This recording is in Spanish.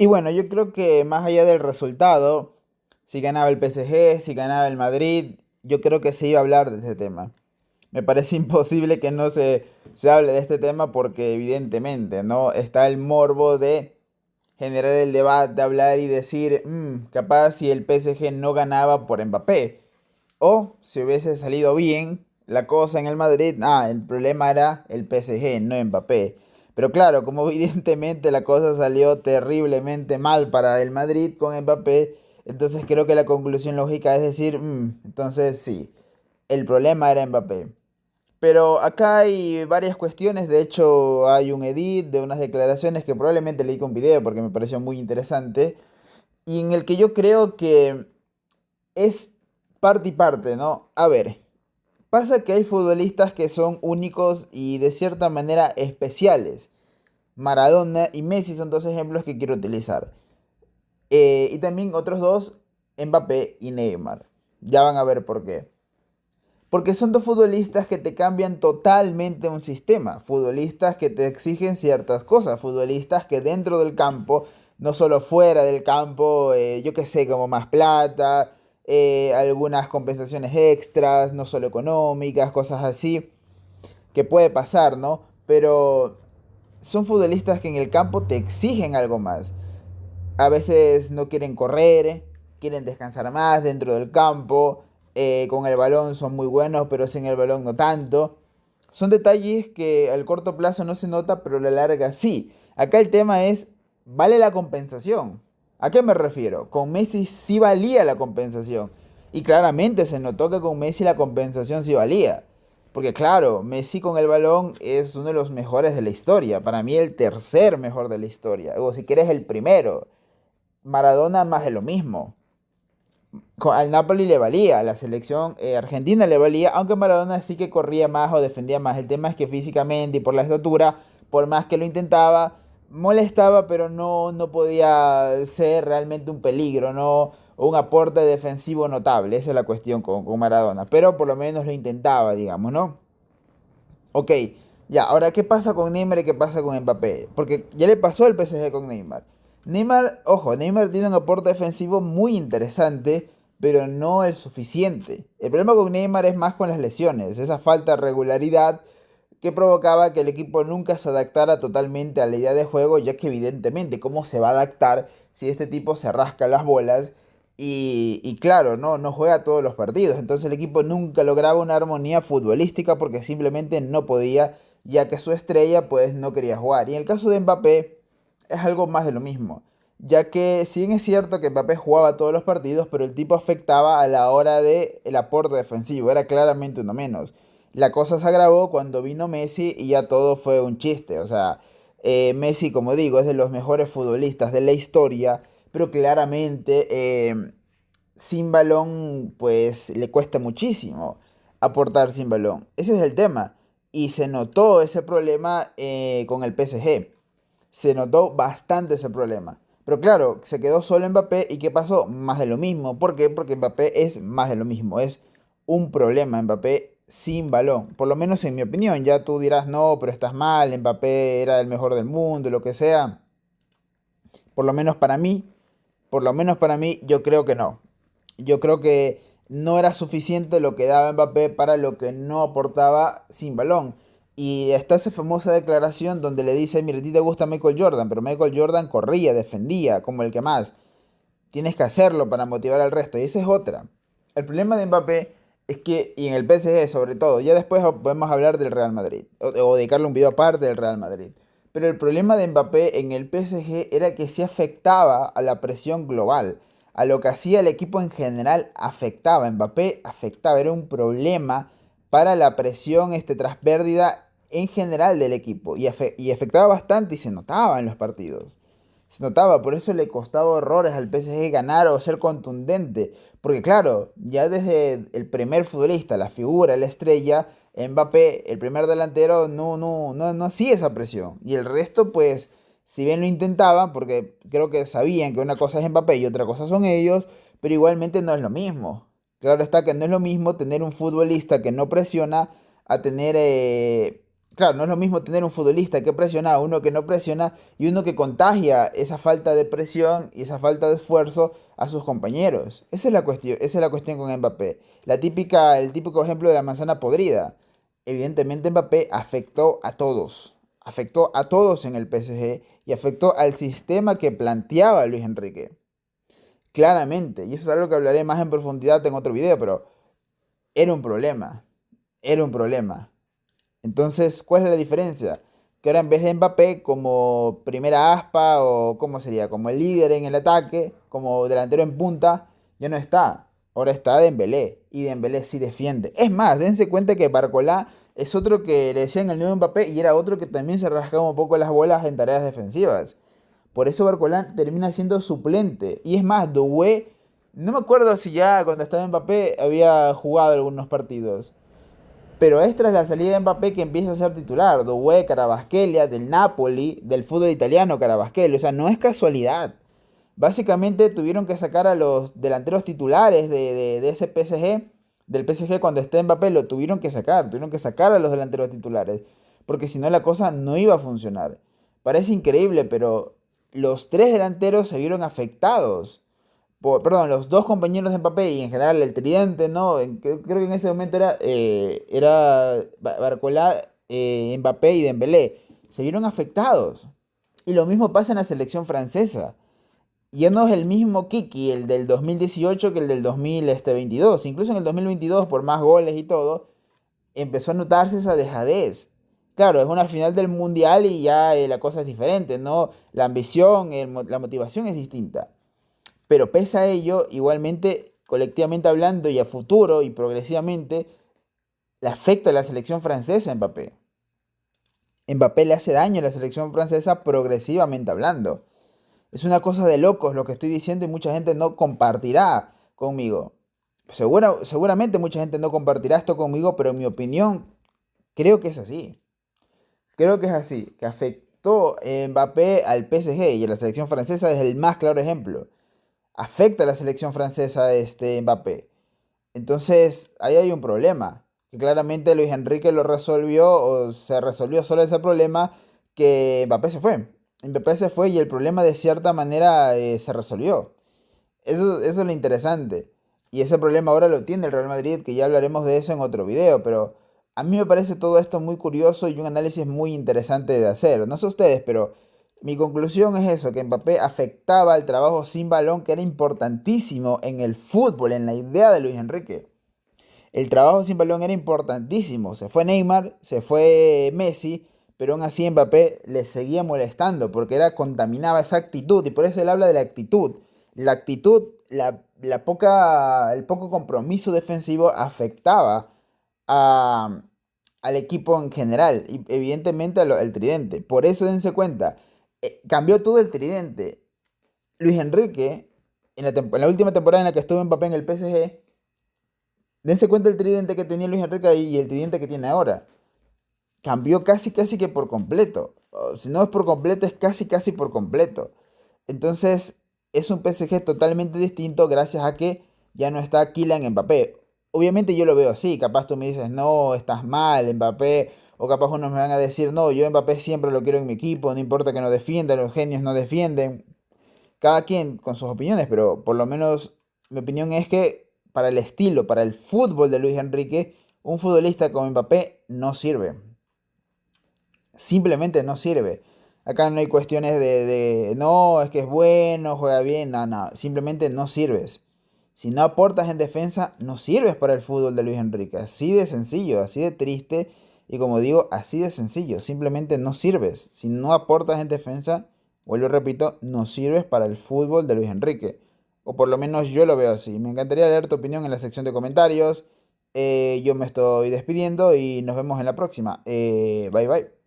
Y bueno, yo creo que más allá del resultado, si ganaba el PSG, si ganaba el Madrid, yo creo que se iba a hablar de este tema. Me parece imposible que no se hable de este tema porque evidentemente, ¿no? Está el morbo de generar el debate, hablar y decir, capaz si el PSG no ganaba por Mbappé. O si hubiese salido bien la cosa en el Madrid, el problema era el PSG, no Mbappé. Pero claro, como evidentemente la cosa salió terriblemente mal para el Madrid con Mbappé, entonces creo que la conclusión lógica es decir, entonces sí, el problema era Mbappé. Pero acá hay varias cuestiones, de hecho hay un edit de unas declaraciones que probablemente leí con video porque me pareció muy interesante y en el que yo creo que es parte y parte, ¿no? A ver, pasa que hay futbolistas que son únicos y de cierta manera especiales. Maradona y Messi son dos ejemplos que quiero utilizar. Y también otros dos, Mbappé y Neymar. Ya van a ver por qué. Porque son dos futbolistas que te cambian totalmente un sistema. Futbolistas que te exigen ciertas cosas. Futbolistas que dentro del campo, no solo fuera del campo, yo qué sé, como más plata, algunas compensaciones extras, no solo económicas, cosas así, que puede pasar, ¿no? Pero son futbolistas que en el campo te exigen algo más. A veces no quieren correr, quieren descansar más dentro del campo. Con el balón son muy buenos, pero sin el balón no tanto. Son detalles que al corto plazo no se nota, pero a la larga sí. Acá el tema es, ¿vale la compensación? ¿A qué me refiero? Con Messi sí valía la compensación. Y claramente se notó que con Messi la compensación sí valía. Porque claro, Messi con el balón es uno de los mejores de la historia. Para mí el tercer mejor de la historia. O si quieres el primero. Maradona más de lo mismo. Al Napoli le valía, a la selección argentina le valía, aunque Maradona sí que corría más o defendía más. El tema es que físicamente y por la estatura, por más que lo intentaba, molestaba, pero no podía ser realmente un peligro, no un aporte defensivo notable. Esa es la cuestión con Maradona. Pero por lo menos lo intentaba, digamos, ¿no? Ok, ya, ahora, ¿qué pasa con Neymar y qué pasa con Mbappé? Porque ya le pasó el PSG con Neymar. Neymar, ojo, Neymar tiene un aporte defensivo muy interesante, pero no el suficiente. El problema con Neymar es más con las lesiones, esa falta de regularidad que provocaba que el equipo nunca se adaptara totalmente a la idea de juego, ya que evidentemente, ¿cómo se va a adaptar si este tipo se rasca las bolas y claro, no juega todos los partidos? Entonces el equipo nunca lograba una armonía futbolística porque simplemente no podía, ya que su estrella pues no quería jugar. Y en el caso de Mbappé es algo más de lo mismo, ya que si bien es cierto que Mbappé jugaba todos los partidos, pero el tipo afectaba a la hora del aporte defensivo, era claramente uno menos. La cosa se agravó cuando vino Messi y ya todo fue un chiste. O sea, Messi, como digo, es de los mejores futbolistas de la historia, pero claramente sin balón, pues le cuesta muchísimo aportar sin balón. Ese es el tema. Y se notó ese problema con el PSG. Se notó bastante ese problema. Pero claro, se quedó solo Mbappé y ¿qué pasó? Más de lo mismo. ¿Por qué? Porque Mbappé es más de lo mismo. Es un problema Mbappé sin balón. Por lo menos en mi opinión. Ya tú dirás, no, pero estás mal. Mbappé era el mejor del mundo, lo que sea. Por lo menos para mí, por lo menos para mí, yo creo que no. Yo creo que no era suficiente lo que daba Mbappé para lo que no aportaba sin balón. Y está esa famosa declaración donde le dice, mira, a ti te gusta Michael Jordan, pero Michael Jordan corría, defendía, como el que más. Tienes que hacerlo para motivar al resto. Y esa es otra. El problema de Mbappé es que, y en el PSG sobre todo, ya después podemos hablar del Real Madrid, o dedicarle un video aparte del Real Madrid. Pero el problema de Mbappé en el PSG era que se afectaba a la presión global, a lo que hacía el equipo en general afectaba. Mbappé afectaba, era un problema para la presión tras pérdida en general del equipo. Y afectaba bastante y se notaba en los partidos. Se notaba, por eso le costaba horrores al PSG ganar o ser contundente. Porque claro, ya desde el primer futbolista, la figura, la estrella, Mbappé, el primer delantero, no hacía esa presión. Y el resto, pues, si bien lo intentaban, porque creo que sabían que una cosa es Mbappé y otra cosa son ellos, pero igualmente no es lo mismo. Claro está que no es lo mismo tener un futbolista que no presiona a tener Claro, no es lo mismo tener un futbolista que presiona a uno que no presiona y uno que contagia esa falta de presión y esa falta de esfuerzo a sus compañeros. Esa es la cuestión con Mbappé. El típico ejemplo de la manzana podrida. Evidentemente Mbappé afectó a todos en el PSG y afectó al sistema que planteaba Luis Enrique. Claramente, y eso es algo que hablaré más en profundidad en otro video, pero era un problema, era un problema. Entonces, ¿cuál es la diferencia? Que ahora en vez de Mbappé como primera aspa o cómo sería, como el líder en el ataque, como delantero en punta, ya no está. Ahora está Dembélé y Dembélé sí defiende. Es más, dense cuenta que Barcolá es otro que le decían el nuevo Mbappé y era otro que también se rascaba un poco las bolas en tareas defensivas. Por eso Barcolá termina siendo suplente. Y es más, Doué, no me acuerdo si ya cuando estaba Mbappé había jugado algunos partidos. Pero es tras la salida de Mbappé que empieza a ser titular. Doué, Carabasquelia, del Napoli, del fútbol italiano, Carabasquelia. O sea, no es casualidad. Básicamente tuvieron que sacar a los delanteros titulares de ese PSG, del PSG cuando esté Mbappé, lo tuvieron que sacar a los delanteros titulares, porque si no la cosa no iba a funcionar. Parece increíble, pero los tres delanteros se vieron afectados perdón, los dos compañeros de Mbappé y en general el tridente, ¿no? Creo que en ese momento era Barcola, Mbappé y Dembélé. Se vieron afectados. Y lo mismo pasa en la selección francesa. Ya no es el mismo Kiki, el del 2018, que el del 2022. Incluso en el 2022, por más goles y todo, empezó a notarse esa dejadez. Claro, es una final del mundial y ya la cosa es diferente, ¿no? La ambición, la motivación es distinta. Pero pese a ello, igualmente, colectivamente hablando y a futuro y progresivamente, le afecta a la selección francesa a Mbappé. Mbappé le hace daño a la selección francesa progresivamente hablando. Es una cosa de locos lo que estoy diciendo y mucha gente no compartirá conmigo. Seguramente mucha gente no compartirá esto conmigo, pero en mi opinión creo que es así. Creo que es así, que afectó Mbappé al PSG y a la selección francesa es el más claro ejemplo. Afecta a la selección francesa Mbappé. Entonces, ahí hay un problema. Que claramente Luis Enrique lo resolvió o se resolvió solo ese problema que Mbappé se fue. Mbappé se fue y el problema de cierta manera se resolvió. Eso es lo interesante. Y ese problema ahora lo tiene el Real Madrid, que ya hablaremos de eso en otro video. Pero a mí me parece todo esto muy curioso y un análisis muy interesante de hacer. No sé ustedes, pero mi conclusión es eso, que Mbappé afectaba el trabajo sin balón, que era importantísimo en el fútbol, en la idea de Luis Enrique. El trabajo sin balón era importantísimo. Se fue Neymar, se fue Messi, pero aún así Mbappé le seguía molestando porque contaminaba esa actitud. Y por eso él habla de la actitud. La actitud, el poco compromiso defensivo afectaba a- al equipo en general. Y evidentemente al tridente. Por eso dense cuenta. Cambió todo el tridente. Luis Enrique, en la última temporada en la que estuvo Mbappé en el PSG, dense cuenta el tridente que tenía Luis Enrique ahí y el tridente que tiene ahora. Cambió casi que por completo. O si no es por completo, es casi por completo. Entonces, es un PSG totalmente distinto gracias a que ya no está Kylian Mbappé. Obviamente yo lo veo así. Capaz tú me dices, no, estás mal, Mbappé. O capaz unos me van a decir, no, yo Mbappé siempre lo quiero en mi equipo, no importa que no defienda, los genios no defienden. Cada quien con sus opiniones, pero por lo menos mi opinión es que para el estilo, para el fútbol de Luis Enrique, un futbolista como Mbappé no sirve. Simplemente no sirve. Acá no hay cuestiones no, es que es bueno, juega bien, no, no, simplemente no sirves. Si no aportas en defensa, no sirves para el fútbol de Luis Enrique. Así de sencillo, así de triste y como digo, así de sencillo. Simplemente no sirves. Si no aportas en defensa, vuelvo y repito, no sirves para el fútbol de Luis Enrique. O por lo menos yo lo veo así. Me encantaría leer tu opinión en la sección de comentarios. Yo me estoy despidiendo y nos vemos en la próxima. Bye bye.